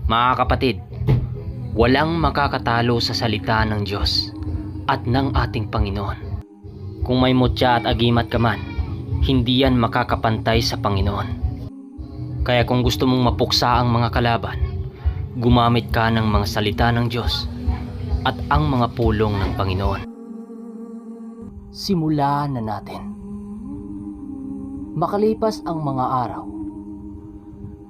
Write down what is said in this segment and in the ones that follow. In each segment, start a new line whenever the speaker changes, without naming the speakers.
Mga kapatid, walang makakatalo sa salita ng Diyos at ng ating Panginoon. Kung may mutya at agimat ka man, hindi yan makakapantay sa Panginoon. Kaya kung gusto mong mapuksa ang mga kalaban, gumamit ka ng mga salita ng Diyos at ang mga pulong ng Panginoon. Simulan na natin. Makalipas ang mga araw,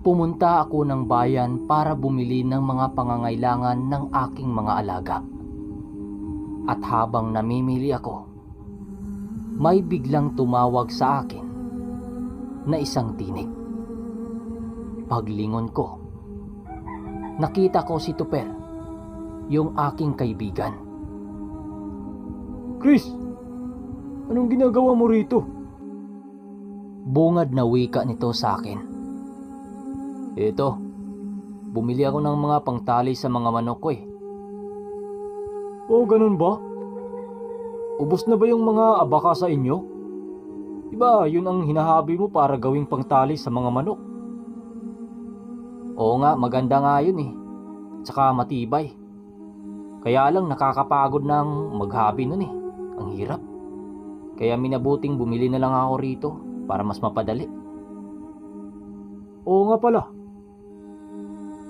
pumunta ako ng bayan para bumili ng mga pangangailangan ng aking mga alaga. At habang namimili ako, may biglang tumawag sa akin na isang tinig. Paglingon ko, nakita ko si Tuper, yung aking kaibigan.
Chris, anong ginagawa mo rito?
Bungad na wika nito sa akin.
Eto, bumili ako ng mga pangtali sa mga manok ko eh. Oh, ganun ba? Ubos na ba yung mga abaka sa inyo? Diba yun ang hinahabi mo para gawing pangtali sa mga manok? Oo nga, maganda nga yun eh. Tsaka matibay. Kaya lang nakakapagod ng maghabi nun eh. Ang hirap. Kaya minabuting bumili na lang ako rito para mas mapadali. Oo nga pala.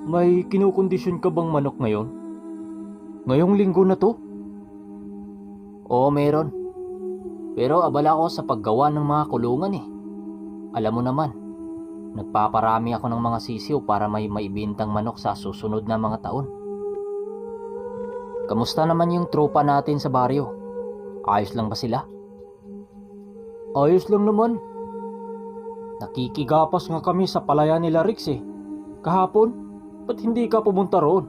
May kinukondisyon ka bang manok ngayon? Ngayong linggo na to? Oo, meron. Pero abala ako sa paggawa ng mga kulungan eh. Alam mo naman, nagpaparami ako ng mga sisiw para may maibintang manok sa susunod na mga taon. Kamusta naman yung tropa natin sa baryo? Ayos lang ba sila? Ayos lang naman. Nakikigapas nga kami sa palayan nila Rix eh. Kahapon, ba't hindi ka pumunta roon?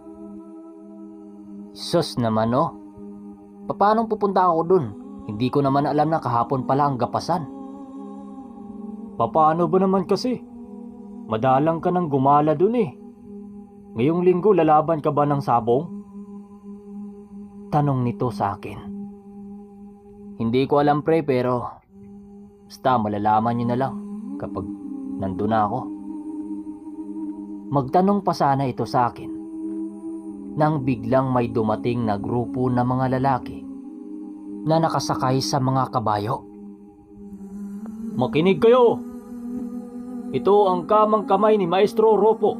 Sus naman oh. Paano pupunta ako dun? Hindi ko naman alam na kahapon pala ang gapasan. Paano ba naman kasi? Madalang ka nang gumala dun eh. Ngayong linggo lalaban ka ba ng sabong? Tanong nito sa akin. Hindi ko alam pre, pero basta malalaman nyo na lang kapag nandun na ako. Magtanong pa sana ito sa akin nang biglang may dumating na grupo ng mga lalaki na nakasakay sa mga kabayo. Makinig kayo! Ito ang kamang kamay ni Maestro Ropo.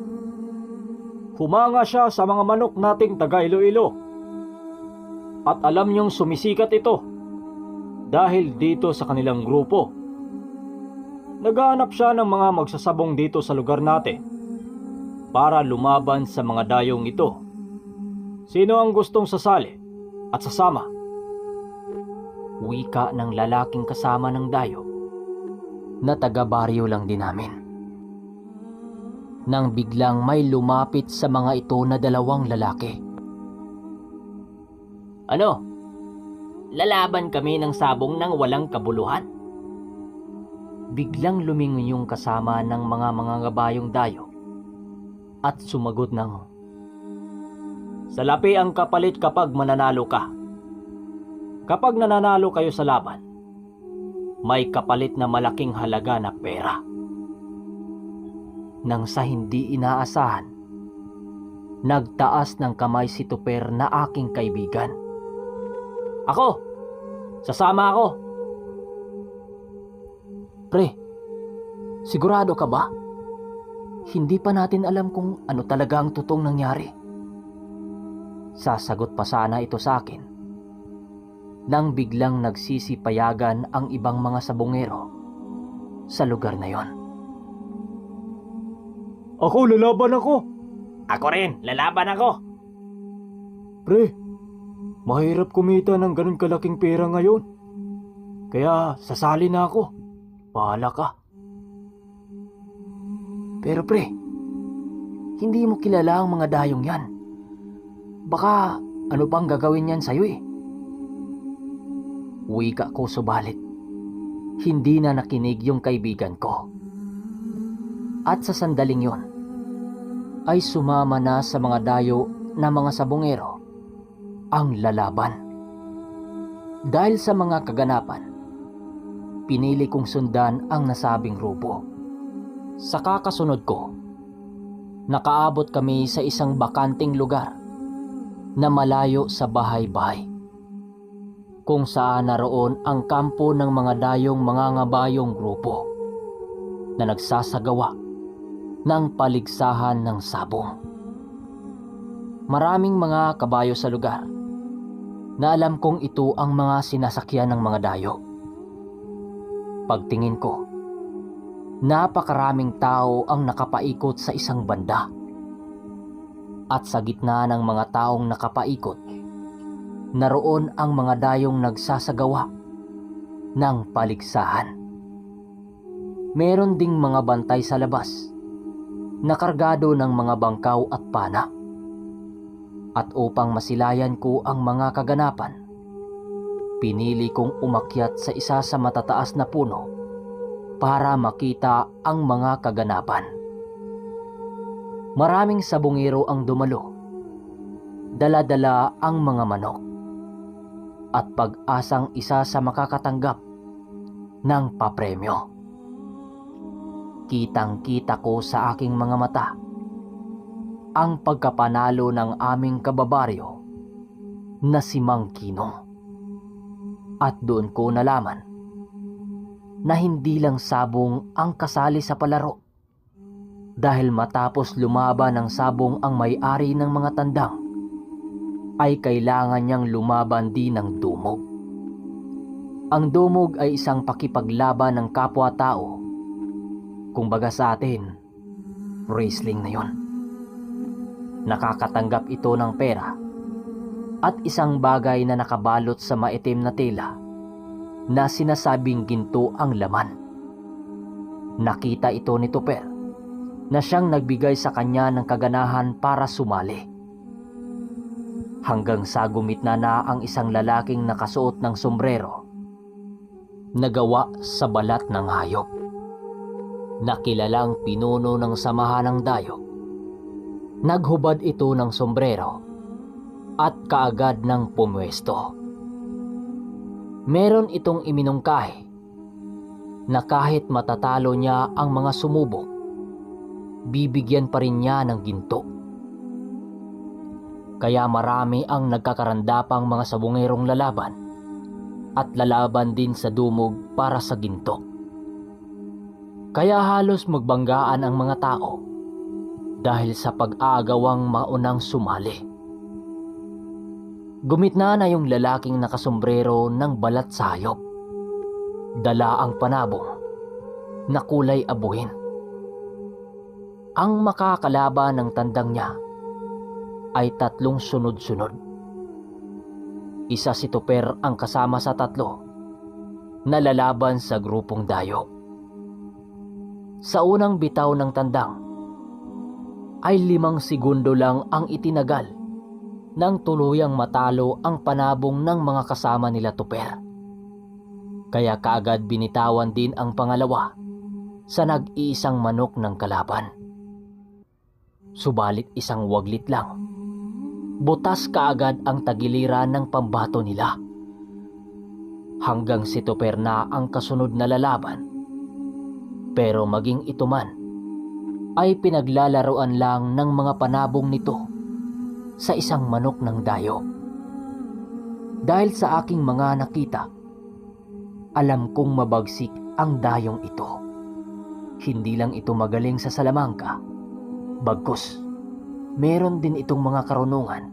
Humanga siya sa mga manok nating taga Iloilo. At alam niyong sumisikat ito dahil dito sa kanilang grupo. Naghahanap siya ng mga magsasabong dito sa lugar natin para lumaban sa mga dayong ito. Sino ang gustong sasali at sasama? Wika ng lalaking kasama ng dayo na taga-baryo lang din namin. Nang biglang may lumapit sa mga ito na dalawang lalaki. Ano? Lalaban kami ng sabong ng walang kabuluhan? Biglang lumingon yung kasama ng mga gabayong dayo at sumagot ng, salapi ang kapalit kapag mananalo ka. Kapag nananalo kayo sa laban, may kapalit na malaking halaga na pera. Nang sa hindi inaasahan, nagtaas ng kamay si Tuper na aking kaibigan. Ako! Sasama ako! Pre, sigurado ka ba? Hindi pa natin alam kung ano talaga ang totoong nangyari. Sasagot pa sana ito sa akin nang biglang nagsisipayagan ang ibang mga sabongero sa lugar na yon. Ako, lalaban ako! Ako rin, lalaban ako! Pre, mahirap kumita ng ganun kalaking pera ngayon. Kaya sasali na ako. Bahala ka. Pero pre, hindi mo kilala ang mga dayong yan. Baka ano pang gagawin yan sa'yo eh. Wika ko subalit. Hindi na nakinig yung kaibigan ko. At sa sandaling yon, ay sumama na sa mga dayo na mga sabongero ang lalaban. Dahil sa mga kaganapan, pinili kong sundan ang nasabing grupo. Sa kakasunod ko, nakaabot kami sa isang bakanting lugar na malayo sa bahay-bahay, kung saan naroon ang kampo ng mga dayong mangangabayong grupo na nagsasagawa ng paligsahan ng sabong. Maraming mga kabayo sa lugar na alam kong ito ang mga sinasakyan ng mga dayo. Pagtingin ko, napakaraming tao ang nakapaikot sa isang banda. At sa gitna ng mga taong nakapaikot, naroon ang mga dayong nagsasagawa ng paligsahan. Meron ding mga bantay sa labas na kargado ng mga bangkaw at pana. At upang masilayan ko ang mga kaganapan, pinili kong umakyat sa isa sa matataas na puno para makita ang mga kaganapan. Maraming sabungero ang dumalo. Dala-dala ang mga manok at pag-asang isa sa makakatanggap ng papremyo. Kitang-kita ko sa aking mga mata ang pagkapanalo ng aming kababaryo na si Mang Kino. At doon ko nalaman na hindi lang sabong ang kasali sa palaro, dahil matapos lumaban ng sabong ang may-ari ng mga tandang, ay kailangan niyang lumaban din ng dumog. Ang dumog ay isang pakipaglaban ng kapwa-tao. Kumbaga sa atin, wrestling na yon. Nakakatanggap ito ng pera at isang bagay na nakabalot sa maitim na tela na sinasabing ginto ang laman. Nakita ito ni Tuper na siyang nagbigay sa kanya ng kaganahan para sumali. Hanggang sa gumitna na ang isang lalaking nakasuot ng sombrero na gawa sa balat ng hayop, na kilalang pinuno ng samahan ng dayo. Naghubad ito ng sombrero at kaagad ng pumwesto. Meron itong iminungkahi na kahit matatalo niya ang mga sumubok, bibigyan pa rin niya ng ginto. Kaya marami ang nagkakarandapang mga sabungerong lalaban at lalaban din sa dumog para sa ginto. Kaya halos magbanggaan ang mga tao dahil sa pag-aagawang maunang sumali. Gumitna na yung lalaking nakasombrero ng balat sa hayop. Dala ang panabong na kulay abuhin. Ang makakalaban ng tandang niya ay 3 sunod-sunod. Isa si Tuper ang kasama sa 3 na lalaban sa grupong dayo. Sa unang bitaw ng tandang ay 5 segundo lang ang itinagal nang tuluyang matalo ang panabong ng mga kasama nila Tuper. Kaya kaagad binitawan din ang pangalawa sa nag-iisang manok ng kalaban. Subalit isang waglit lang, butas kaagad ang tagiliran ng pambato nila. Hanggang si Tuper na ang kasunod na lalaban. Pero maging ito man ay pinaglalaroan lang ng mga panabong nito sa isang manok ng dayo. Dahil sa aking mga nakita, alam kong mabagsik ang dayong ito. Hindi lang ito magaling sa salamangka, bagkus meron din itong mga karunungan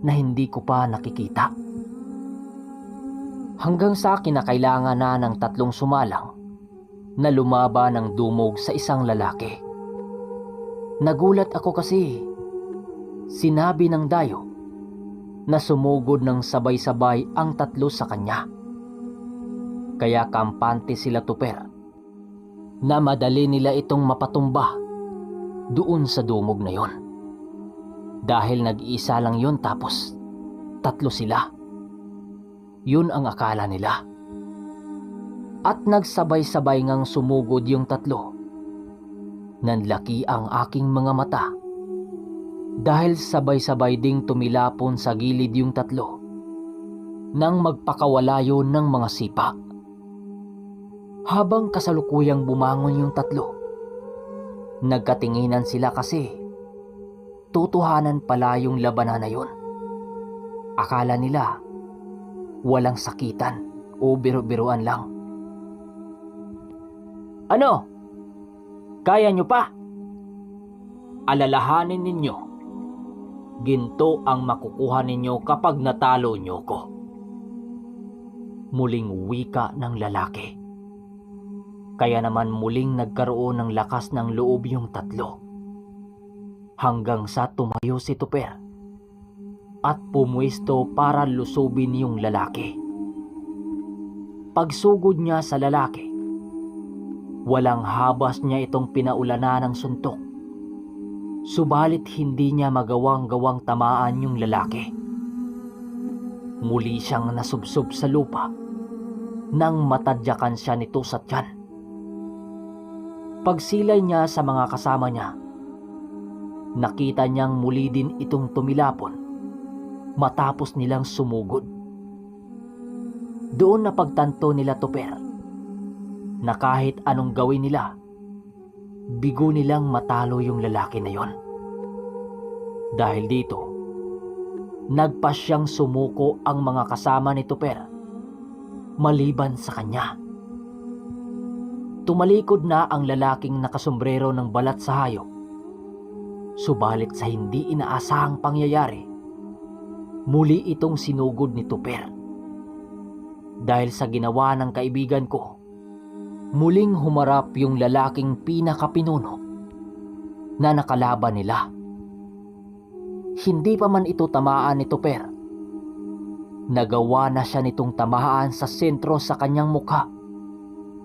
na hindi ko pa nakikita. Hanggang sa kinakailangan na ng 3 sumalang na lumaban ng dumog sa isang lalaki. Nagulat ako kasi sinabi ng dayo na sumugod ng sabay-sabay ang 3 sa kanya. Kaya kampante sila Tuper na madali nila itong mapatumba doon sa dumog na yon. Dahil nag-iisa lang yon tapos 3 sila. Yun ang akala nila. At nagsabay-sabay ngang sumugod yung 3. Nanlaki ang aking mga mata dahil sabay-sabay ding tumilapon sa gilid yung 3 nang magpakawala yun ng mga sipa. Habang kasalukuyang bumangon yung 3, nagkatinginan sila kasi totohanan pala yung labanan na yun. Akala nila walang sakitan o biro-biruan lang. Ano? Kaya nyo pa? Alalahanin ninyo, ginto ang makukuha ninyo kapag natalo nyo ko. Muling wika ng lalaki. Kaya naman muling nagkaroon ng lakas ng loob yung tatlo. Hanggang sa tumayo si Tuper at pumwesto para lusubin yung lalaki. Pagsugod niya sa lalaki, walang habas niya itong pinaulanan ng suntok. Subalit hindi niya magawang-gawang tamaan yung lalaki. Muli siyang nasubsob sa lupa nang matadyakan siya nito sa tiyan. Pagsilay niya sa mga kasama niya, nakita niyang muli din itong tumilapon matapos nilang sumugod. Doon napagtanto nila Tuper na kahit anong gawin nila, bigo nilang matalo yung lalaki na yon. Dahil dito, nagpasyang sumuko ang mga kasama ni Tuper maliban sa kanya. Tumalikod na ang lalaking nakasombrero ng balat sa hayop. Subalit sa hindi inaasahang pangyayari, muli itong sinugod ni Tuper. Dahil sa ginawa ng kaibigan ko, muling humarap yung lalaking pinakapinuno na nakalaban nila. Hindi pa man ito tamaan ni Tuper, nagawa na siya nitong tamaan sa sentro sa kanyang mukha,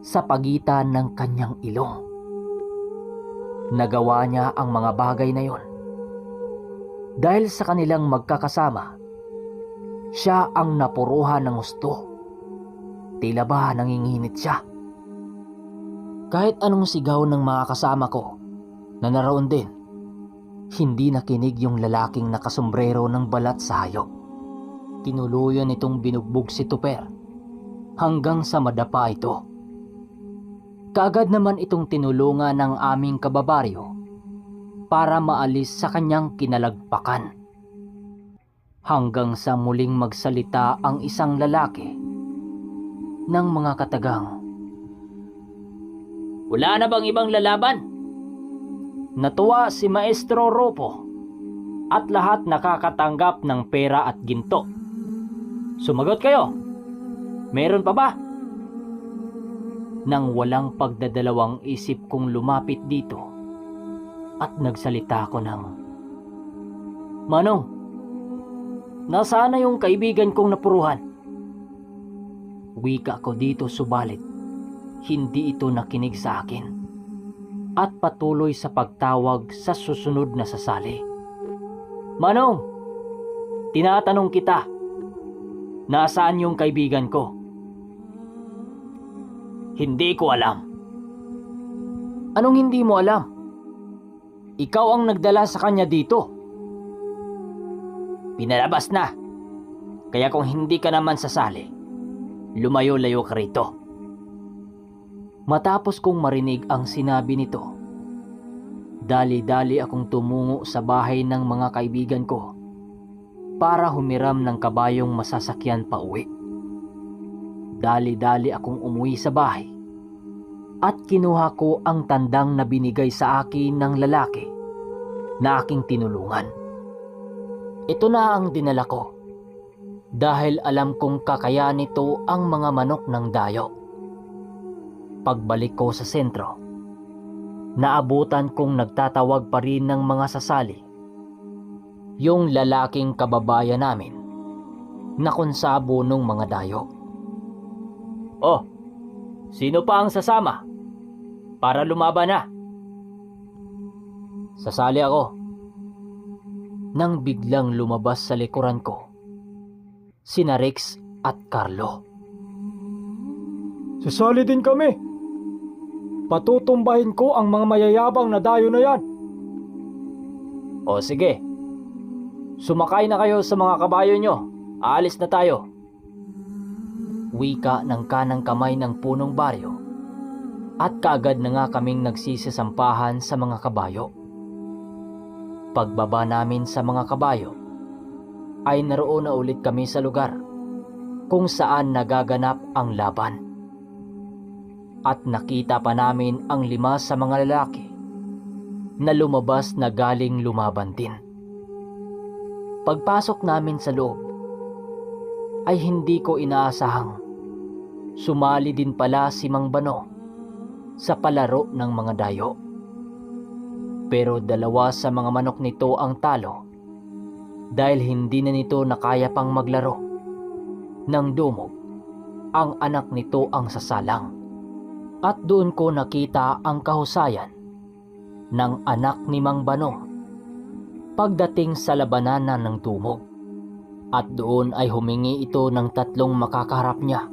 sa pagitan ng kanyang ilong. Nagawa niya ang mga bagay na yon dahil sa kanilang magkakasama, siya ang napuruhan ng husto. Tila ba nanginginit siya? Kahit anong sigaw ng mga kasama ko na naroon din, hindi nakinig yung lalaking nakasombrero ng balat sa hayop. Tinuluyan itong binugbog si Tuper hanggang sa madapa ito. Kaagad naman itong tinulungan ng aming kababaryo para maalis sa kanyang kinalagpakan. Hanggang sa muling magsalita ang isang lalaki ng mga katagang, "Wala na bang ibang lalaban?" Natuwa si Maestro Ropo at lahat nakakatanggap ng pera at ginto. "Sumagot kayo, meron pa ba?" Nang walang pagdadalawang isip kong lumapit dito at nagsalita ko ng, "Manong, nasaan na yung kaibigan kong napuruhan?" Wika ko dito, subalit hindi ito nakinig sa akin at patuloy sa pagtawag sa susunod na sasali. "Manong, tinatanong kita, nasaan yung kaibigan ko?" "Hindi ko alam." "Anong hindi mo alam? Ikaw ang nagdala sa kanya dito." "Pinalabas na. Kaya kung hindi ka naman sasali, lumayo-layo ka rito." Matapos kong marinig ang sinabi nito, dali-dali akong tumungo sa bahay ng mga kaibigan ko para humiram ng kabayong masasakyan pa uwi. Dali-dali akong umuwi sa bahay at kinuha ko ang tandang na binigay sa akin ng lalaki na aking tinulungan. Ito na ang dinala ko dahil alam kong kakaya nito ang mga manok ng dayo. Pagbalik ko sa sentro, naabutan kong nagtatawag pa rin ng mga sasali yung lalaking kababayan namin na konsabo nung mga dayo. "Oh, sino pa ang sasama para lumaban na?" "Sasali ako." Nang biglang lumabas sa likuran ko sina Rex at Carlo.
"Sasali din kami. Patutumbahin ko ang mga mayayabang na dayo na yan."
"O sige, sumakay na kayo sa mga kabayo nyo. Aalis na tayo." Wika ng kanang kamay ng punong baryo at kaagad na nga kaming nagsisisampahan sa mga kabayo. pagbaba namin sa mga kabayo, ay naroon na ulit kami sa lugar kung saan nagaganap ang laban. At nakita pa namin ang 5 sa mga lalaki na lumabas na galing lumaban din. Pagpasok namin sa loob, ay hindi ko inaasahang sumali din pala si Mang Bano sa palaro ng mga dayo. Pero 2 sa mga manok nito ang talo dahil hindi na nito nakaya pang maglaro. Nang dumog, ang anak nito ang sasalang. At doon ko nakita ang kahusayan ng anak ni Mang Bano pagdating sa labanan ng dumog. At doon ay humingi ito ng 3 makakaharap niya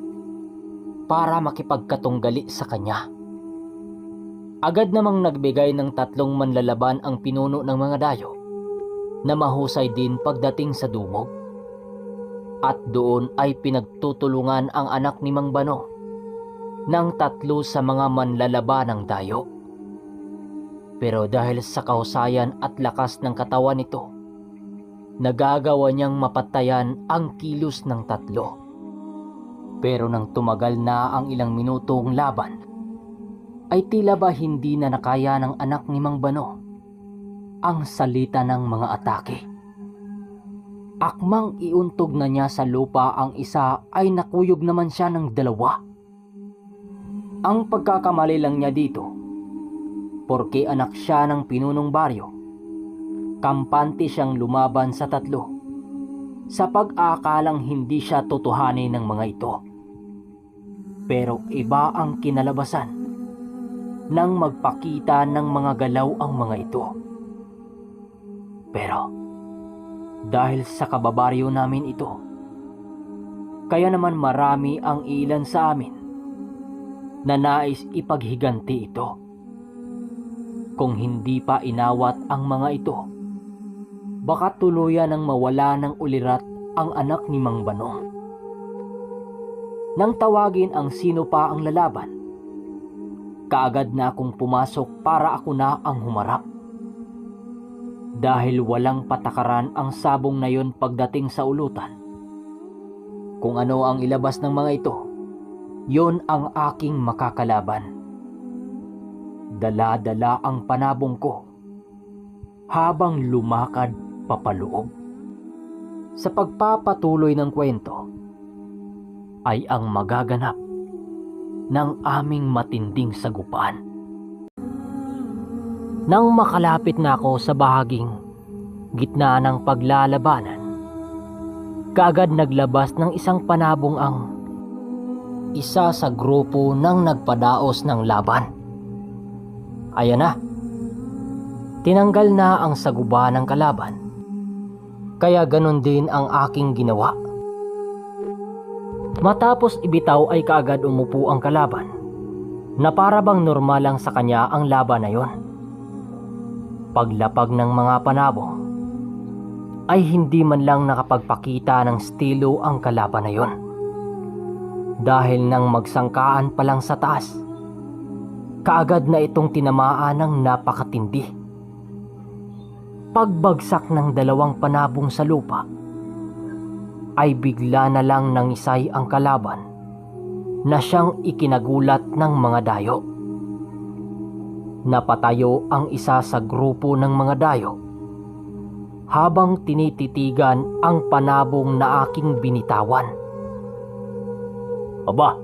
para makipagkatunggali sa kanya. Agad namang nagbigay ng 3 manlalaban ang pinuno ng mga dayo na mahusay din pagdating sa dumog. At doon ay pinagtutulungan ang anak ni Mang Bano ng 3 sa mga manlalaban ng dayo. Pero dahil sa kahusayan at lakas ng katawan nito, nagagawa niyang mapatayan ang kilos ng 3. Pero nang tumagal na ang ilang minutong laban, ay tila ba hindi na nakaya ng anak ni Mang Bano ang salita ng mga atake. Akmang iuntog na niya sa lupa ang isa ay nakuyog naman siya ng 2. Ang pagkakamali lang niya dito, porke anak siya ng pinunong baryo, kampante siyang lumaban sa 3 sa pag-aakalang hindi siya tutuhanin ng mga ito. Pero iba ang kinalabasan nang magpakita ng mga galaw ang mga ito. Pero dahil sa kababaryo namin ito, kaya naman marami ang ilan sa amin na nais ipaghiganti ito. Kung hindi pa inawat ang mga ito, baka tuluyan ng mawala ng ulirat ang anak ni Mang Bano. Nang tawagin ang sino pa ang lalaban, kaagad na akong pumasok para ako na ang humarap. Dahil walang patakaran ang sabong na yon pagdating sa ulutan. Kung ano ang ilabas ng mga ito, yon ang aking makakalaban. Dala-dala ang panabong ko habang lumakad papaloob. Sa pagpapatuloy ng kwento, ay ang magaganap ng aming matinding sagupaan. Nang makalapit na ako sa bahaging gitna ng paglalabanan, kaagad naglabas ng isang panabong ang isa sa grupo ng nagpadaos ng laban. Ayan na, tinanggal na ang saguba ng kalaban, kaya ganon din ang aking ginawa. Matapos ibitaw ay kaagad umupo ang kalaban na para bang normal lang sa kanya ang laban na yon. Paglapag ng mga panabong ay hindi man lang nakapagpakita ng estilo ang kalaban na yon. Dahil nang magsangkaan pa lang sa taas, kaagad na itong tinamaan ng napakatindi. Pagbagsak ng 2 panabong sa lupa, ay bigla na lang nangisay ang kalaban na siyang ikinagulat ng mga dayo. Napatayo ang isa sa grupo ng mga dayo habang tinititigan ang panabong na aking binitawan. Aba,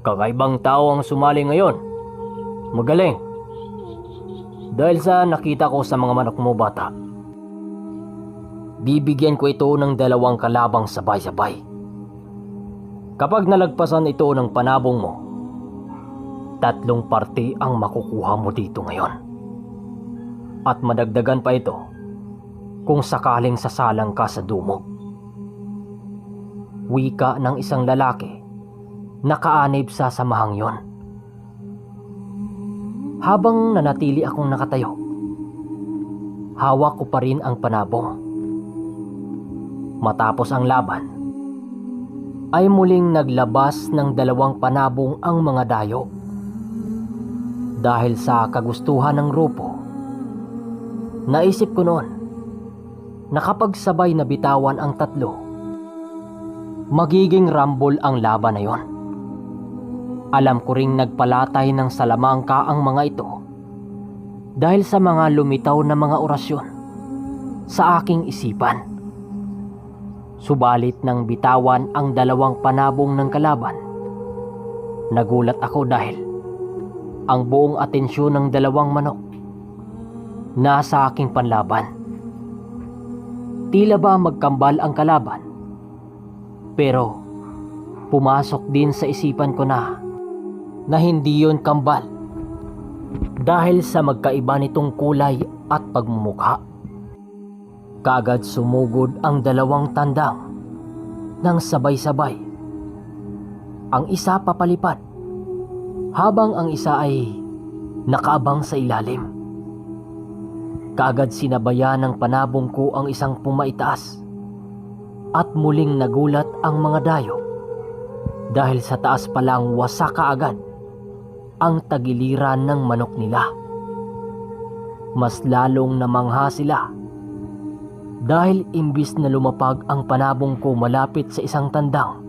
kakaibang tao ang sumali ngayon. Magaling. Dahil sa nakita ko sa mga manok mo, bata, bibigyan ko ito ng 2 kalabang sabay-sabay. Kapag nalagpasan ito ng panabong mo, 3 parte ang makukuha mo dito ngayon. At madagdagan pa ito kung sakaling sasalang ka sa dumog. Wika ng isang lalaki na kaanib sa samahang yon. Habang nanatili akong nakatayo, hawak ko pa rin ang panabong. Matapos ang laban, ay muling naglabas ng 2 panabong ang mga dayo. Dahil sa kagustuhan ng grupo, Naisip ko noon na kapag sabay na bitawan ang tatlo, magiging rambol ang laban na yon. Alam ko ring nagpalatay ng salamangka ang mga ito dahil sa mga lumitaw na mga orasyon sa aking isipan. Subalit nang bitawan ang dalawang panabong ng kalaban, nagulat ako dahil ang buong atensyon ng dalawang manok nasa aking panlaban. Tila ba magkambal ang kalaban, pero pumasok din sa isipan ko na hindi yon kambal dahil sa magkaiba nitong kulay at pagmumukha. Kaagad sumugod ang dalawang tandang nang sabay-sabay. Ang isa papalipad habang ang isa ay nakaabang sa ilalim. Kaagad sinabayan ng panabong ko ang isang pumaitaas at muling nagulat ang mga dayo dahil sa taas palang wasak kaagad ang tagiliran ng manok nila. Mas lalong namangha sila dahil imbis na lumapag ang panabong ko malapit sa isang tandang,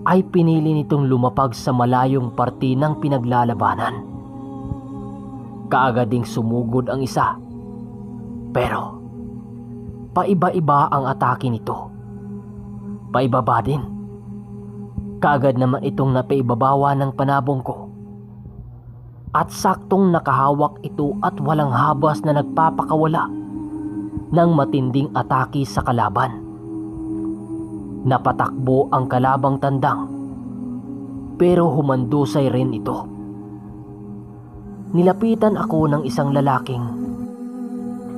ay pinili nitong lumapag sa malayong parte ng pinaglalabanan. Kaagad ding sumugod ang isa, pero paiba-iba ang atake nito. Paibaba din. Kaagad naman itong napaibabawa ng panabong ko. At saktong nakahawak ito at walang habas na nagpapakawala ng matinding atake sa kalaban. Napatakbo ang kalabang tandang, pero humandusay rin ito. Nilapitan ako ng isang lalaking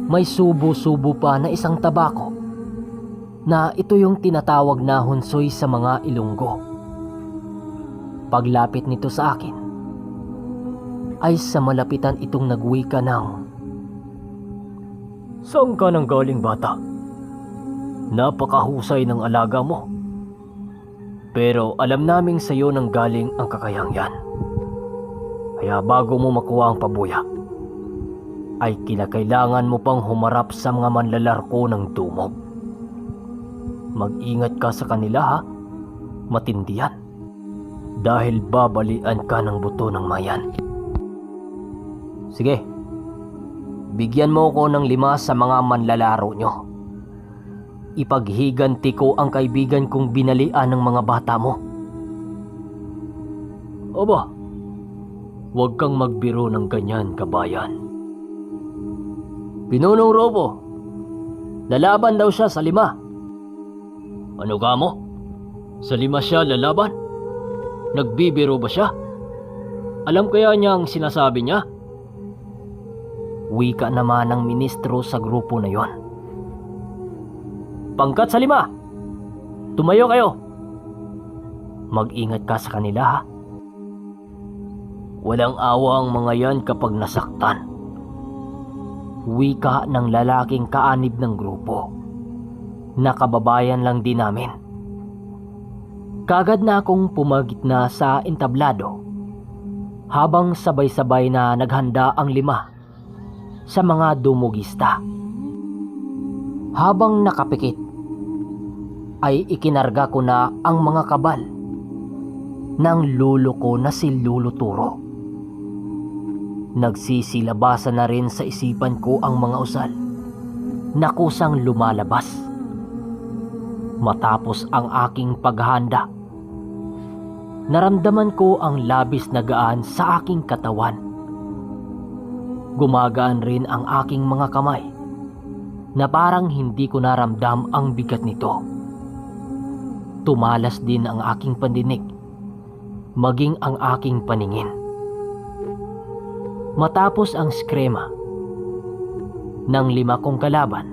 may subo-subo pa na isang tabako na ito yung tinatawag na hunsoy sa mga Ilonggo. Paglapit nito sa akin, ay sa malapitan itong nagwika ng, "Saan ka nang galing, bata? Napakahusay ng alaga mo. Pero alam naming sa'yo nang galing ang kakayang yan. Kaya bago mo makuha ang pabuya, ay kinakailangan mo pang humarap sa mga manlalarko ng tumog. Mag-ingat ka sa kanila, ha? Matindi yan. Dahil babalian ka ng buto ng mayan." "Sige, bigyan mo ko ng 5 sa mga manlalaro nyo. Ipaghiganti ko ang kaibigan kong binalian ng mga bata mo." "Aba, huwag kang magbiro ng ganyan, kabayan. Pinunong Robo, lalaban daw siya sa 5. Ano ka mo? Sa 5 siya lalaban? Nagbibiro ba siya? Alam kaya niya ang sinasabi niya?" Wika naman ng ministro sa grupo na yon. "Pangkat sa 5! Tumayo kayo! Mag-ingat ka sa kanila, ha? Walang awa ang mga yan kapag nasaktan." Wika ng lalaking kaanib ng grupo, na kababayan lang din namin. Kaagad na akong pumagitna sa entablado habang sabay-sabay na naghanda ang 5 sa mga dumugista. Habang nakapikit, ay ikinarga ko na ang mga kabal ng lulo ko na si Lolo Turo. Nagsisilabasan na rin sa isipan ko ang mga usal na kusang lumalabas. Matapos ang aking paghahanda, naramdaman ko ang labis na gaan sa aking katawan. Gumagaan rin ang aking mga kamay na parang hindi ko naramdam ang bigat nito. Tumalas din ang aking pandinig, maging ang aking paningin. Matapos ang skrema ng 5 kong kalaban,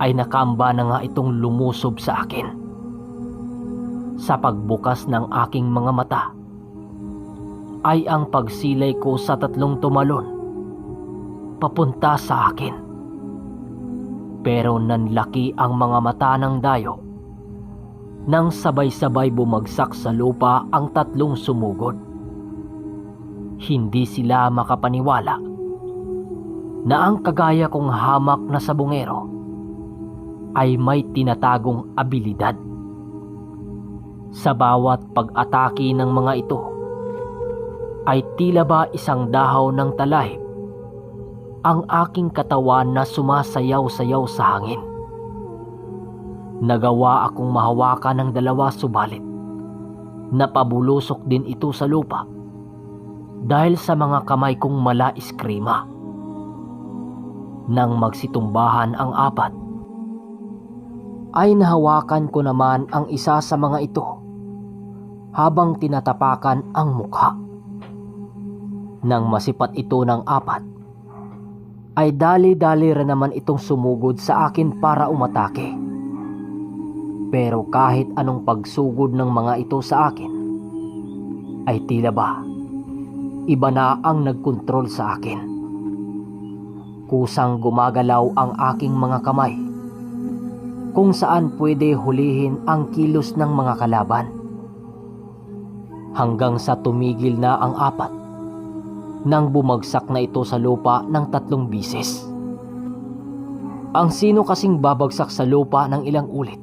ay nakamba na nga itong lumusob sa akin. Sa pagbukas ng aking mga mata, ay ang pagsilay ko sa 3 tumalon papunta sa akin. Pero nanlaki ang mga mata ng dayo nang sabay-sabay bumagsak sa lupa ang 3 sumugod. Hindi sila makapaniwala na ang kagaya kong hamak na sabungero ay may tinatagong abilidad. Sa bawat pag-atake ng mga ito ay tila ba isang dahaw ng talahib ang aking katawan na sumasayaw-sayaw sa hangin. Nagawa akong mahawakan ng dalawa, subalit napabulusok din ito sa lupa dahil sa mga kamay kong mala-iskrima. Nang magsitumbahan ang apat, ay nahawakan ko naman ang isa sa mga ito habang tinatapakan ang mukha. Nang masipat ito ng apat, ay dali-dali rin naman itong sumugod sa akin para umatake. Pero kahit anong pagsugod ng mga ito sa akin, ay tila ba iba na ang nagkontrol sa akin. Kusang gumagalaw ang aking mga kamay kung saan pwede hulihin ang kilos ng mga kalaban. Hanggang sa tumigil na ang apat nang bumagsak na ito sa lupa ng 3 bisis. Ang sino kasing babagsak sa lupa ng ilang ulit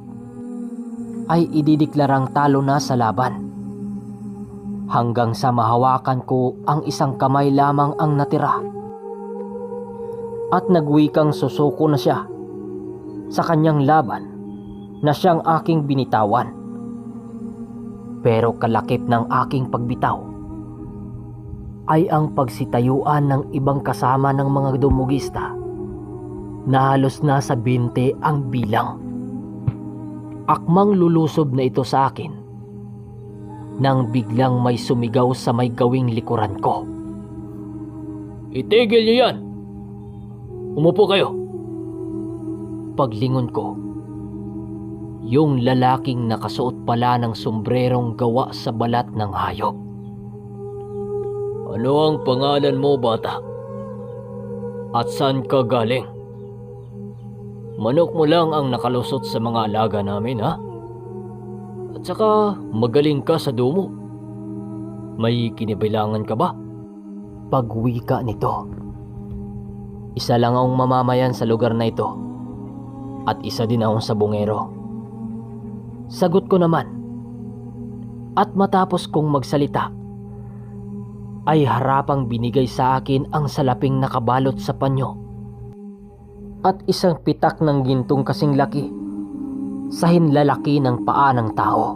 ay idideklarang talo na sa laban. Hanggang sa mahawakan ko ang isang kamay lamang ang natira at nagwikang susuko na siya sa kanyang laban na siyang aking binitawan. Pero kalakip ng aking pagbitaw ay ang pagsitayuan ng ibang kasama ng mga dumugista na halos nasa 20 ang bilang. Akmang lulusob na ito sa akin nang biglang may sumigaw sa may gawing likuran ko.
Itigil niyo yan! Umupo kayo!
Paglingon ko, yung lalaking nakasuot pala ng sombrerong gawa sa balat ng hayop.
Ano ang pangalan mo, bata? At saan ka galing? Manok mo lang ang nakalusot sa mga alaga namin, ha? At saka magaling ka sa dumo. May kinibilangan ka ba?
Pagwika nito, isa lang akong mamamayan sa lugar na ito at isa din akong sabungero. Sagot ko naman, at matapos kong magsalita ay harapang binigay sa akin ang salaping nakabalot sa panyo at isang pitak ng gintong kasing laki sa hinlalaki ng paa ng tao.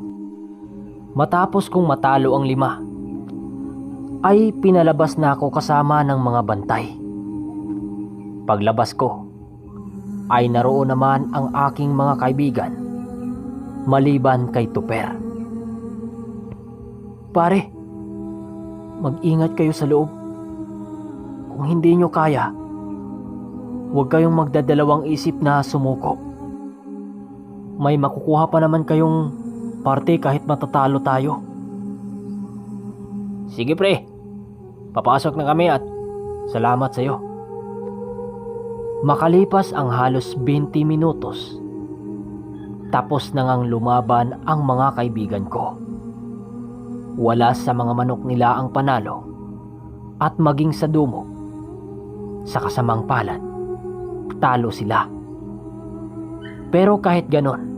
Matapos kong matalo ang 5, ay pinalabas na ako kasama ng mga bantay. Paglabas ko, ay naroon naman ang aking mga kaibigan, maliban kay Tuper. Pare, mag-ingat kayo sa loob. Kung hindi nyo kaya, huwag kayong magdadalawang isip na sumuko. May makukuha pa naman kayong parte kahit matatalo tayo. Sige pre, papasok na kami at salamat sa iyo. Makalipas ang halos 20 minutos, tapos na ngang lumaban ang mga kaibigan ko. Wala sa mga manok nila ang panalo at maging sa dumo. Sa kasamang palad, talo sila. Pero kahit ganon,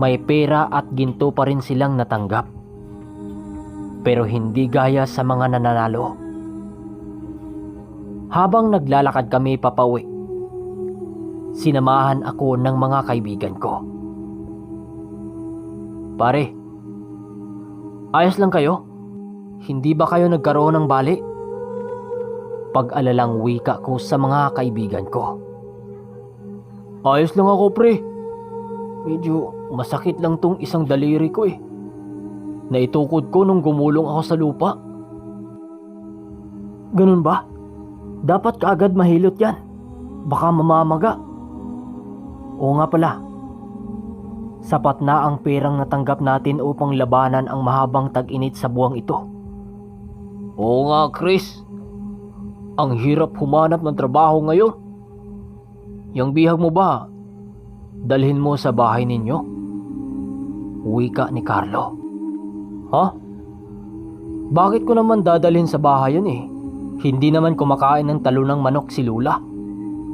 may pera at ginto pa rin silang natanggap. Pero hindi gaya sa mga nananalo. Habang naglalakad kami papauwi, sinamahan ako ng mga kaibigan ko. Pare, ayos lang kayo? Hindi ba kayo nagkaroon ng bali? Pag-alalang wika ko sa mga kaibigan ko.
Ayos lang ako, pre. Medyo masakit lang tong isang daliri ko eh. Naitukod ko nung gumulong ako sa lupa.
Ganun ba? Dapat kaagad mahilot yan. Baka mamamaga. Oo nga pala. Sapat na ang perang natanggap natin upang labanan ang mahabang tag-init sa buwang ito.
Oo nga, Chris. Ang hirap humanap ng trabaho ngayon. Yang bihag mo ba, dalhin mo sa bahay ninyo?
Wika ni Carlo.
Ha? Bakit ko naman dadalhin sa bahay yun eh?
Hindi naman kumakain ng talunang manok si Lula.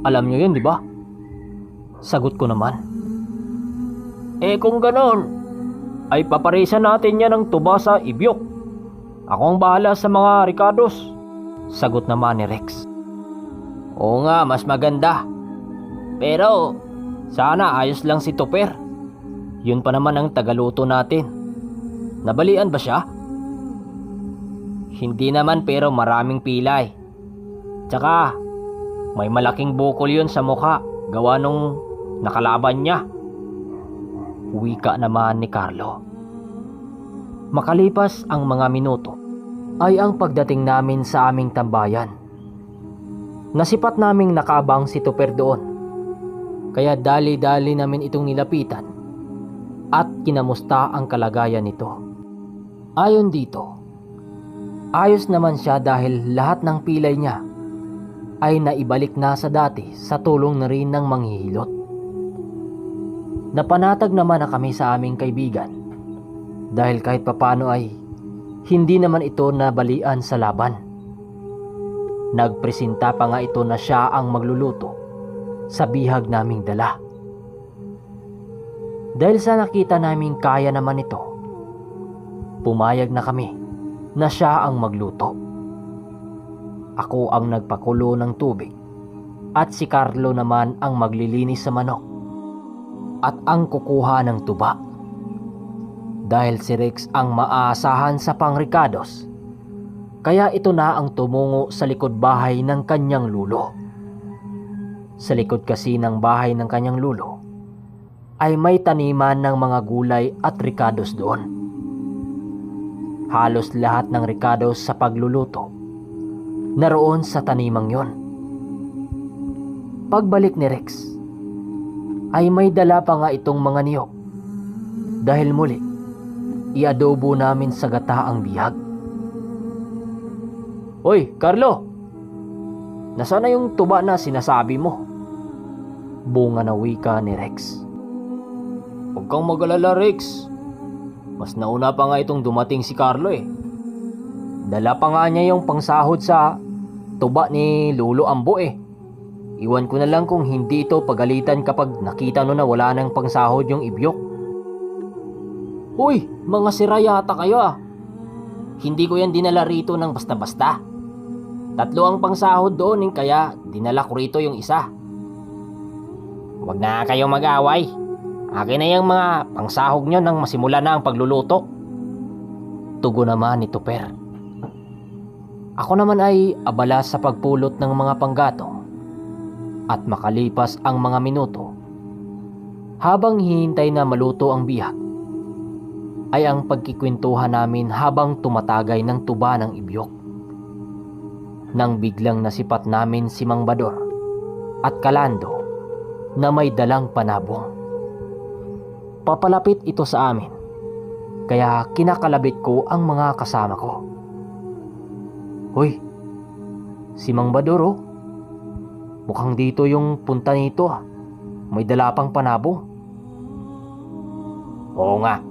Alam niyo yun, di ba? Sagot ko naman.
Kung ganon, ay paparisan natin yan ng tuba sa ibyok. Ako ang bahala sa mga Ricardos.
Sagot naman ni Rex.
Oo nga, mas maganda. Pero, sana ayos lang si Tupper. Yun pa naman ang tagaluto natin. Nabalian ba siya? Hindi naman, pero maraming pilay. Tsaka, may malaking bukol yun sa mukha. Gawa nung nakalaban niya.
Wika naman ni Carlo. Makalipas ang mga minuto, ay ang pagdating namin sa aming tambayan. Nasipat naming nakabang si Tupper doon. Kaya dali-dali namin itong nilapitan at kinamusta ang kalagayan nito. Ayon dito, ayos naman siya dahil lahat ng pilay niya ay naibalik na sa dati sa tulong na rin ng manghihilot. Napanatag naman na kami sa aming kaibigan dahil kahit papano ay hindi naman ito nabalian sa laban. Nagpresenta pa nga ito na siya ang magluluto sa bihag naming dala. Dahil sa nakita naming kaya naman ito, pumayag na kami na siya ang magluto. Ako ang nagpakulo ng tubig at si Carlo naman ang maglilinis sa manok at ang kukuha ng tuba. Dahil si Rex ang maaasahan sa pangricados, kaya ito na ang tumungo sa likod bahay ng kanyang lulo. Sa likod kasi ng bahay ng kanyang lulo ay may taniman ng mga gulay at ricados doon. Halos lahat ng ricados sa pagluluto naroon sa tanimang yon. Pagbalik ni Rex ay may dala pa nga itong mga niyog dahil muli iadobo namin sa gata ang bihag.
Hoy, Carlo! Nasaan na yung tuba na sinasabi mo?
Bunga na wika ni Rex.
Huwag kang mag-alala, Rex. Mas nauna pa nga itong dumating si Carlo eh. Dala pa nga niya yung pangsahod sa tuba ni Lolo Ambo eh. Iwan ko na lang kung hindi ito pagalitan kapag nakita no na wala nang pangsahod yung ibyok. Uy, mga sira yata kayo ah. Hindi ko yan dinala rito ng basta-basta. 3 ang pangsahod doon kaya dinala ko rito yung isa. Huwag na kayong mag-away. Akin na yung mga pangsahog nyo nang masimula na ang pagluluto.
Tugon naman ni Tupper. Ako naman ay abala sa pagpulot ng mga panggatong. At makalipas ang mga minuto, habang hihintay na maluto ang bihag, ay ang pagkikwentuhan namin habang tumatagay ng tuba ng ibyok. Nang biglang nasipat namin si Mang Bador at Kalando na may dalang panabong. Papalapit ito sa amin, kaya kinakalabit ko ang mga kasama ko. Hoy, si Mang Bador oh. Mukhang dito yung punta nito ah. May dala pang panabong.
Oo nga.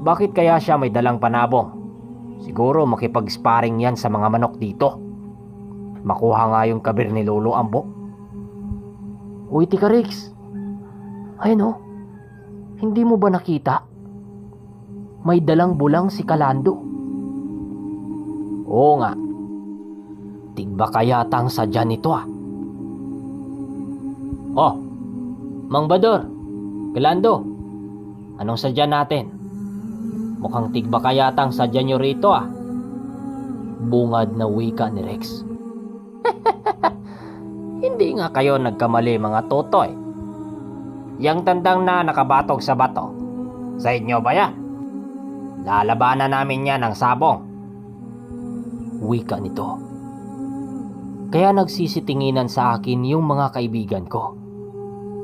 Bakit kaya siya may dalang panabong? Siguro makipag-sparring yan sa mga manok dito. Makuha nga yung kabir ni Lolo Ambo.
Uy, tika Rex. Ayun oh. Hindi mo ba nakita? May dalang bulang si Kalando.
Oo nga. Tigba kaya tang sadya nito ah. Oh, Mang Bador, Kalando, anong sadya natin? Mukhang tigba kaya tang sadya nyo rito ah.
Bungad na wika ni Rex.
Hindi nga kayo nagkamali mga totoy. Yang tandang na nakabatog sa bato, sa inyo ba yan? Lalabanan namin yan ng sabong.
Wika nito. Kaya nagsisitinginan sa akin yung mga kaibigan ko.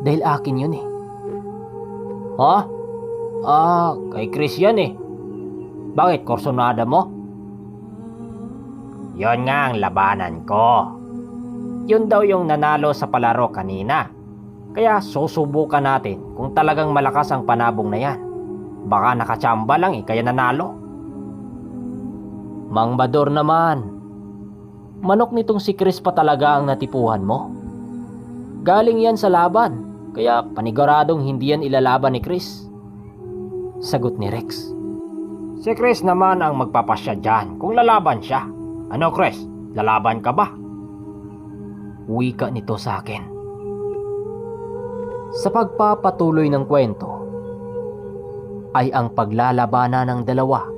Dahil akin yun eh.
Ha? Kay Chris yan eh. Bakit korsonada mo? Yon nga ang labanan ko. Yun daw yung nanalo sa palaro kanina. Kaya susubukan natin kung talagang malakas ang panabong na yan. Baka nakachamba lang kaya nanalo.
Mang Bador naman. manok nitong si Chris pa talaga ang natipuhan mo? Galing yan sa laban, kaya paniguradong hindi yan ilalaban ni Chris. Sagot ni Rex. Si Chris naman ang magpapasya dyan kung lalaban siya. Ano Chris, lalaban ka ba? Wika nito sa akin. Sa pagpapatuloy ng kwento, ay ang paglalabanan ng dalawa